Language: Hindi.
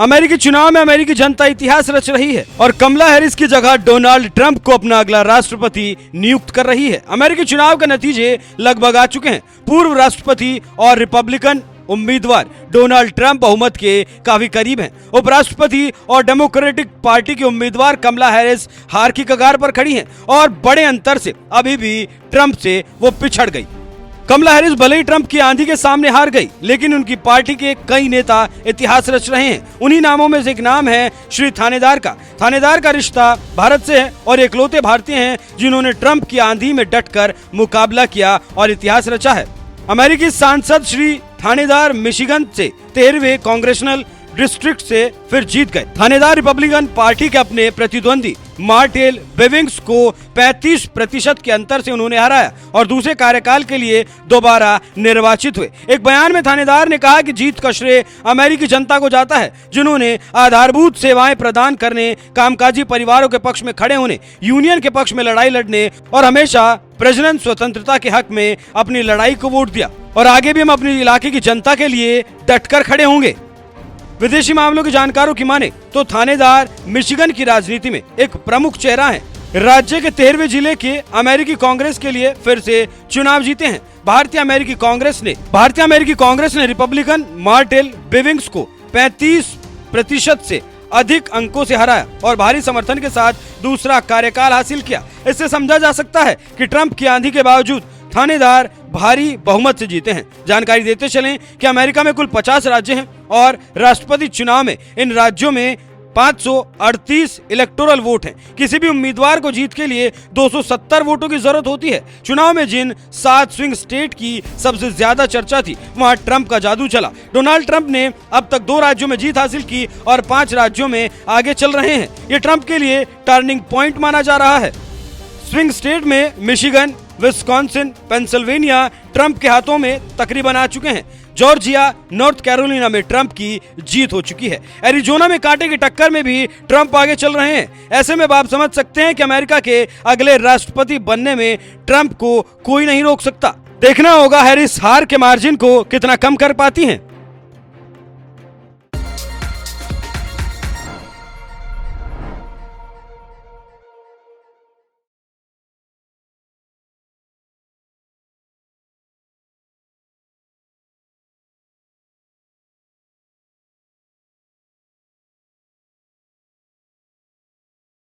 अमेरिकी चुनाव में अमेरिकी जनता इतिहास रच रही है और कमला हैरिस की जगह डोनाल्ड ट्रंप को अपना अगला राष्ट्रपति नियुक्त कर रही है। अमेरिकी चुनाव के नतीजे लगभग आ चुके हैं। पूर्व राष्ट्रपति और रिपब्लिकन उम्मीदवार डोनाल्ड ट्रंप बहुमत के काफी करीब हैं। उपराष्ट्रपति और डेमोक्रेटिक पार्टी की उम्मीदवार कमला हैरिस हार की कगार पर खड़ी हैं और बड़े अंतर से अभी भी ट्रंप से वो पिछड़ गई। कमला हैरिस भले ही ट्रंप की आंधी के सामने हार गई, लेकिन उनकी पार्टी के कई नेता इतिहास रच रहे हैं। उन्हीं नामों में से एक नाम है श्री थानेदार का। थानेदार का रिश्ता भारत से है और इकलौते भारतीय हैं जिन्होंने ट्रंप की आंधी में डटकर मुकाबला किया और इतिहास रचा है। अमेरिकी सांसद श्री थानेदार मिशिगन से 13वें कांग्रेशनल डिस्ट्रिक्ट से फिर जीत गए। थानेदार रिपब्लिकन पार्टी के अपने प्रतिद्वंदी मार्टेल बेविंग्स को 35% के अंतर से उन्होंने हराया और दूसरे कार्यकाल के लिए दोबारा निर्वाचित हुए। एक बयान में थानेदार ने कहा कि जीत का श्रेय अमेरिकी जनता को जाता है, जिन्होंने आधारभूत सेवाएं प्रदान करने, कामकाजी परिवारों के पक्ष में खड़े होने, यूनियन के पक्ष में लड़ाई लड़ने और हमेशा प्रजनन स्वतंत्रता के हक में अपनी लड़ाई को वोट दिया और आगे भी हम अपने इलाके की जनता के लिए डटकर खड़े होंगे। विदेशी मामलों के जानकारों की माने तो थानेदार मिशिगन की राजनीति में एक प्रमुख चेहरा है। राज्य के 13वें जिले के अमेरिकी कांग्रेस के लिए फिर से चुनाव जीते हैं। भारतीय अमेरिकी कांग्रेस ने रिपब्लिकन मार्टेल बेविंग्स को 35% से अधिक अंकों से हराया और भारी समर्थन के साथ दूसरा कार्यकाल हासिल किया। इससे समझा जा सकता है कि ट्रंप की आंधी के बावजूद थानेदार भारी बहुमत से जीते हैं। जानकारी देते चलें कि अमेरिका में कुल 50 राज्य हैं और राष्ट्रपति चुनाव में इन राज्यों में 538 इलेक्टोरल वोट हैं। किसी भी उम्मीदवार को जीत के लिए 270 वोटों की जरूरत होती है। चुनाव में जिन 7 स्विंग स्टेट की सबसे ज्यादा चर्चा थी, वहां ट्रंप का जादू चला। डोनाल्ड ट्रंप ने अब तक 2 राज्यों में जीत हासिल की और 5 राज्यों में आगे चल रहे हैं। ये ट्रंप के लिए टर्निंग पॉइंट माना जा रहा है। स्विंग स्टेट में मिशिगन, विस्कॉन्सिन, पेंसिल्वेनिया ट्रंप के हाथों में तकरीबन आ चुके हैं। जॉर्जिया, नॉर्थ कैरोलिना में ट्रंप की जीत हो चुकी है। एरिजोना में कांटे की टक्कर में भी ट्रंप आगे चल रहे हैं। ऐसे में आप समझ सकते हैं कि अमेरिका के अगले राष्ट्रपति बनने में ट्रंप को कोई नहीं रोक सकता। देखना होगा हैरिस हार के मार्जिन को कितना कम कर पाती हैं।